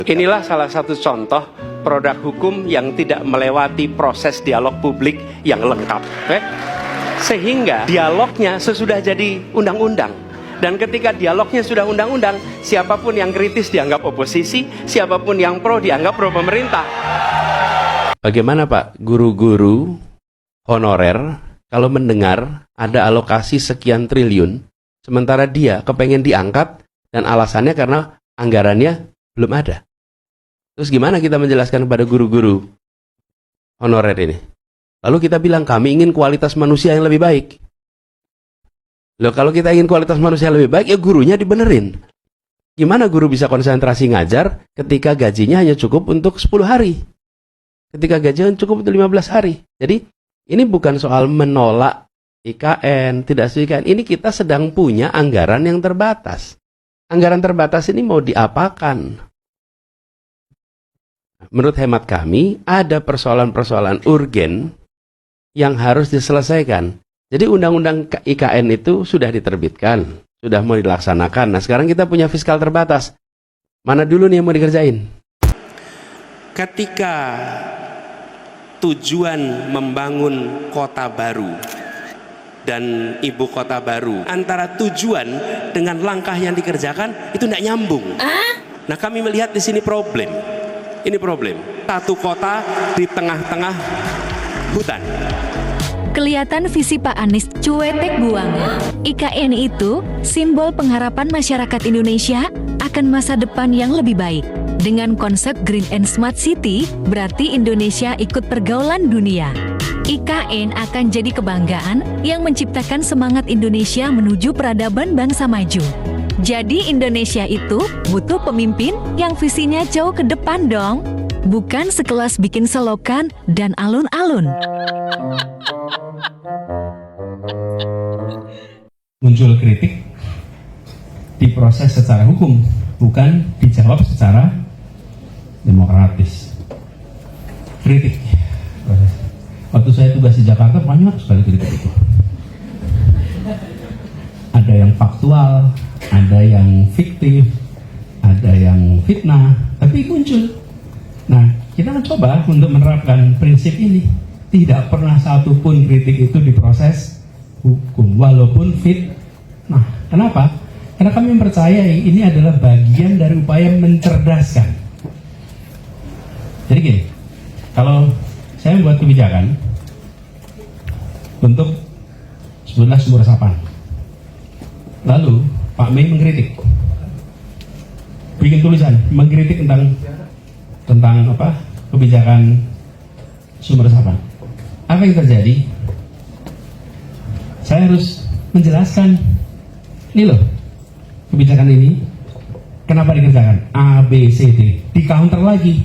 Inilah salah satu contoh produk hukum yang tidak melewati proses dialog publik yang lengkap. Sehingga dialognya sesudah jadi undang-undang. Dan ketika dialognya sudah undang-undang, siapapun yang kritis dianggap oposisi, siapapun yang pro dianggap pro pemerintah. Bagaimana Pak, guru-guru honorer kalau mendengar ada alokasi sekian triliun, sementara dia kepengen diangkat dan alasannya karena anggarannya belum ada. Terus gimana kita menjelaskan kepada guru-guru honorer ini? Lalu kita bilang kami ingin kualitas manusia yang lebih baik. Loh, kalau kita ingin kualitas manusia yang lebih baik, ya gurunya dibenerin. Gimana guru bisa konsentrasi ngajar ketika gajinya hanya cukup untuk 10 hari? Ketika gajinya cukup untuk 15 hari. Jadi ini bukan soal menolak IKN, tidak setuju IKN. Ini kita sedang punya anggaran yang terbatas. Anggaran terbatas ini mau diapakan? Menurut hemat kami, ada persoalan-persoalan urgen yang harus diselesaikan. Jadi undang-undang IKN itu sudah diterbitkan, sudah mau dilaksanakan. Nah sekarang kita punya fiskal terbatas. Mana dulu nih yang mau dikerjain? Ketika tujuan membangun kota baru dan ibu kota baru, antara tujuan dengan langkah yang dikerjakan itu tidak nyambung. Nah kami melihat di sini problem. Ini problem. Satu kota di tengah-tengah hutan. Kelihatan visi Pak Anies cuetek buang. IKN itu simbol pengharapan masyarakat Indonesia akan masa depan yang lebih baik. Dengan konsep Green and Smart City, berarti Indonesia ikut pergaulan dunia. IKN akan jadi kebanggaan yang menciptakan semangat Indonesia menuju peradaban bangsa maju. Jadi Indonesia itu butuh pemimpin yang visinya jauh ke depan dong. Bukan sekelas bikin selokan dan alun-alun. Muncul kritik diproses secara hukum, bukan dijawab secara demokratis. Kritik. Waktu saya tugas di Jakarta banyak sekali kritik itu. Ada yang faktual, ada yang fiktif, ada yang fitnah, tapi muncul. Nah, kita mencoba untuk menerapkan prinsip ini. Tidak pernah satupun kritik itu diproses hukum, walaupun fitnah. Kenapa? Karena kami mempercayai ini adalah bagian dari upaya mencerdaskan. Jadi gini, kalau saya membuat kebijakan untuk sebelah sumber resapan, lalu Pak Mei mengkritik, bikin tulisan mengkritik tentang apa kebijakan sumber resapan. Apa yang terjadi? Saya harus menjelaskan, ini loh kebijakan ini kenapa dikerjakan A, B, C, D, di counter lagi.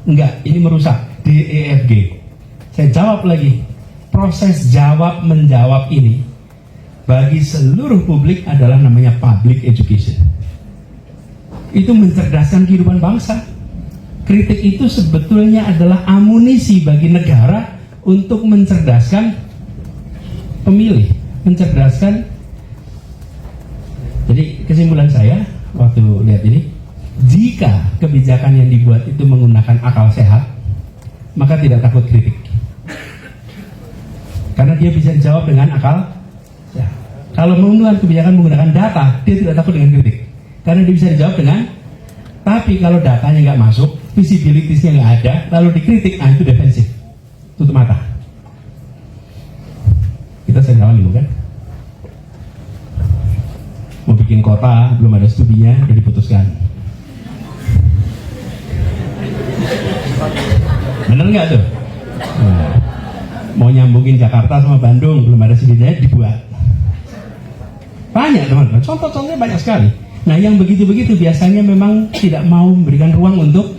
Enggak, ini merusak D, E, F, G. Saya jawab lagi. Proses jawab menjawab ini bagi seluruh publik adalah namanya public education. Itu mencerdaskan kehidupan bangsa. Kritik itu sebetulnya adalah amunisi bagi negara untuk mencerdaskan pemilih, mencerdaskan. Jadi kesimpulan saya waktu lihat ini, jika kebijakan yang dibuat itu menggunakan akal sehat, maka tidak takut kritik. Karena dia bisa dijawab dengan akal sehat. Kalau menggunakan kebijakan menggunakan data, dia tidak takut dengan kritik. Karena dia bisa dijawab dengan, tapi kalau datanya nggak masuk, visibilitasnya nggak ada, lalu dikritik, nah itu defensif, tutup mata. Kita sering dulu kan, mau bikin kota belum ada studinya, udah diputuskan. Bener nggak tuh? Nah, mau nyambungin Jakarta sama Bandung belum ada studinya, dibuat. Banyak teman-teman, contoh-contohnya banyak sekali. Nah yang begitu-begitu biasanya memang tidak mau memberikan ruang untuk.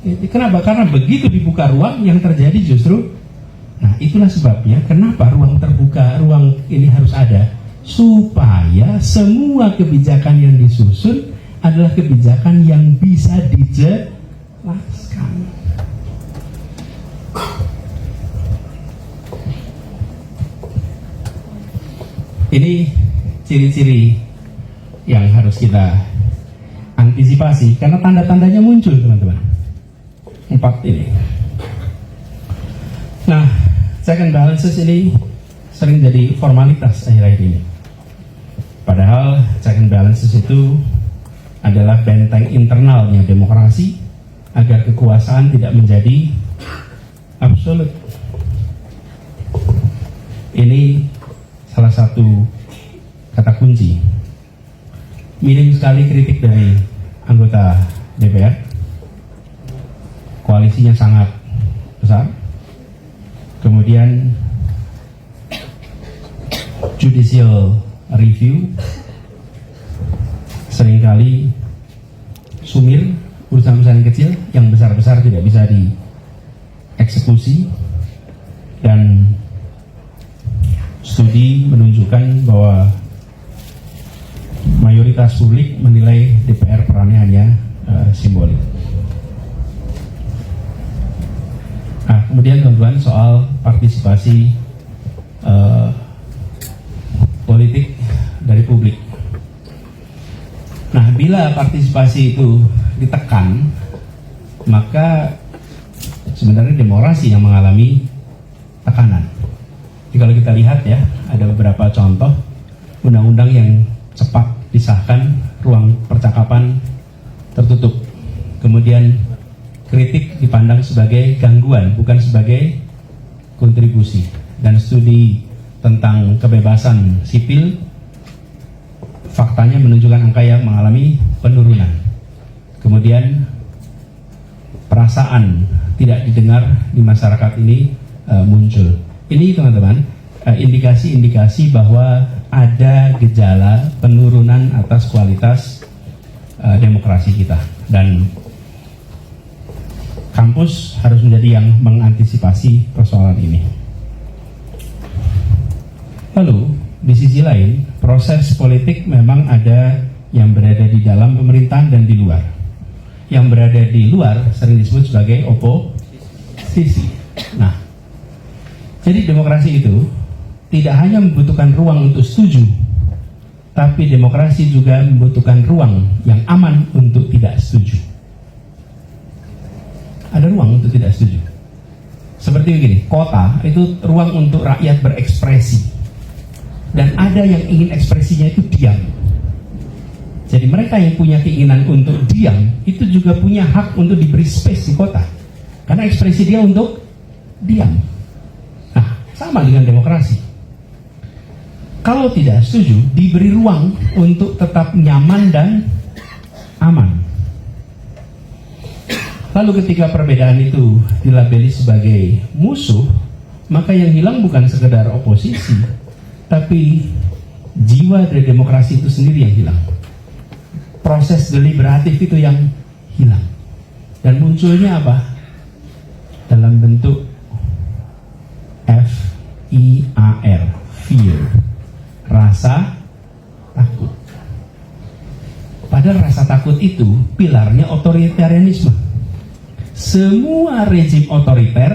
Kenapa? Karena begitu dibuka ruang yang terjadi justru. Nah itulah sebabnya kenapa ruang terbuka, ruang ini harus ada, supaya semua kebijakan yang disusun adalah kebijakan yang bisa dijelaskan. Ini ciri-ciri yang harus kita angkat. antisipasi karena tanda-tandanya muncul, teman-teman. 4 ini. Nah, check and balances ini sering jadi formalitas akhir-akhir ini. Padahal check and balances itu adalah benteng internalnya demokrasi agar kekuasaan tidak menjadi absolut. Ini salah satu kata kunci. Minim sekali kritik dari anggota DPR. Koalisinya sangat besar. Kemudian judicial review seringkali sumir, urusan-urusan yang kecil, yang besar-besar tidak bisa dieksekusi. Dan studi menunjukkan bahwa mayoritas publik menilai DPR perannya hanya simbolik. Nah, kemudian teman-teman soal partisipasi politik dari publik. Nah, bila partisipasi itu ditekan, maka sebenarnya demokrasi yang mengalami tekanan. Jadi kalau kita lihat ya, ada beberapa contoh undang-undang yang cepat disahkan, ruang percakapan tertutup. Kemudian kritik dipandang sebagai gangguan, bukan sebagai kontribusi. Dan studi tentang kebebasan sipil, faktanya menunjukkan angka yang mengalami penurunan. Kemudian perasaan tidak didengar di masyarakat ini muncul. Ini teman-teman indikasi-indikasi bahwa ada gejala penurunan atas kualitas demokrasi kita, dan kampus harus menjadi yang mengantisipasi persoalan ini. Lalu di sisi lain, proses politik memang ada yang berada di dalam pemerintahan dan di luar. Yang berada di luar sering disebut sebagai oposisi. Nah, jadi demokrasi itu tidak hanya membutuhkan ruang untuk setuju, tapi demokrasi juga membutuhkan ruang yang aman untuk tidak setuju. Ada ruang untuk tidak setuju. Seperti begini, kota itu ruang untuk rakyat berekspresi. Dan ada yang ingin ekspresinya itu diam. Jadi mereka yang punya keinginan untuk diam, itu juga punya hak untuk diberi space di kota. Karena ekspresi dia untuk diam. Nah, sama dengan demokrasi. Kalau tidak setuju, diberi ruang untuk tetap nyaman dan aman. Lalu ketika perbedaan itu dilabeli sebagai musuh, maka yang hilang bukan sekedar oposisi, tapi jiwa dari demokrasi itu sendiri yang hilang. Proses deliberatif itu yang hilang. Dan munculnya apa? Dalam bentuk FIAR, fear, rasa takut. Padahal rasa takut itu pilarnya otoritarianisme. Semua rejim otoriter,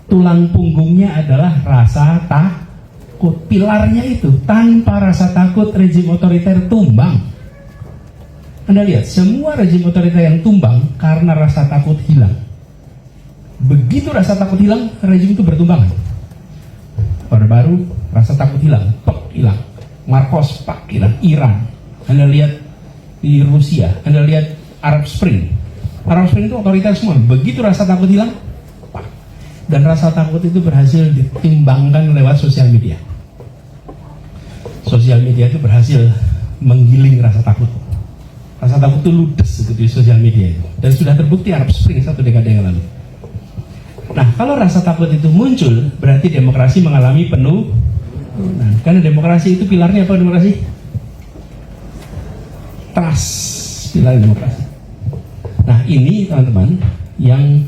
tulang punggungnya adalah rasa takut. Pilarnya itu, tanpa rasa takut rejim otoriter tumbang. Anda lihat, semua rejim otoriter yang tumbang karena rasa takut hilang. Begitu rasa takut hilang, rejim itu bertumbangan. Orde Baru, rasa takut hilang, hilang. Marcos, hilang. Iran, Anda lihat di Rusia, Anda lihat Arab Spring. Arab Spring itu otoriter semua. Begitu rasa takut hilang, dan rasa takut itu berhasil ditimbangkan lewat sosial media. Sosial media itu berhasil menggiling rasa takut. Rasa takut itu ludes di sosial media itu. Dan sudah terbukti Arab Spring 1 dekade yang lalu. Nah, kalau rasa takut itu muncul, berarti demokrasi mengalami penurunan. Karena demokrasi itu pilarnya apa demokrasi? Trust, pilar demokrasi. Nah, ini teman-teman yang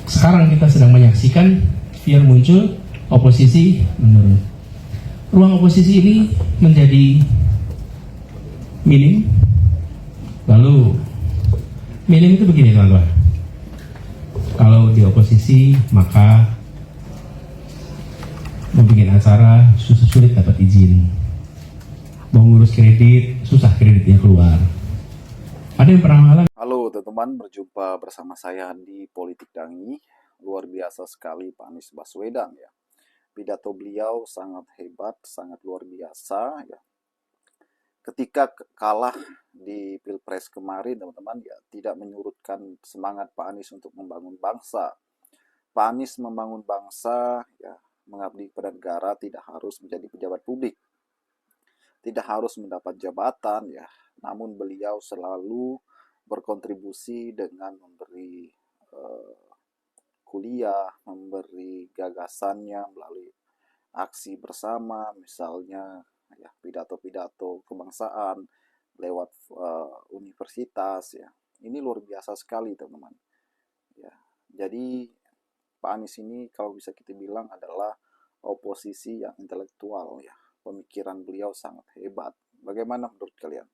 sekarang kita sedang menyaksikan, fear muncul, oposisi menurun. Ruang oposisi ini menjadi minim. Lalu minim itu begini teman-teman. Kalau di oposisi maka mau bikin acara sulit dapat izin. Mau ngurus kredit susah kreditnya keluar. Ada yang pernah mengalami? Halo teman-teman, berjumpa bersama saya di Politik Dangi. Luar biasa sekali Pak Anies Baswedan ya. Pidato beliau sangat hebat, sangat luar biasa ya. Ketika kalah di Pilpres kemarin teman-teman ya, tidak menyurutkan semangat Pak Anies untuk membangun bangsa. Pak Anies membangun bangsa ya, mengabdi kepada negara, tidak harus menjadi pejabat publik. Tidak harus mendapat jabatan ya, namun beliau selalu berkontribusi dengan memberi kuliah, memberi gagasannya melalui aksi bersama, misalnya ya pidato-pidato kebangsaan lewat universitas ya. Ini luar biasa sekali teman-teman. Ya, jadi Pak Anies ini kalau bisa kita bilang adalah oposisi yang intelektual ya. Pemikiran beliau sangat hebat. Bagaimana menurut kalian?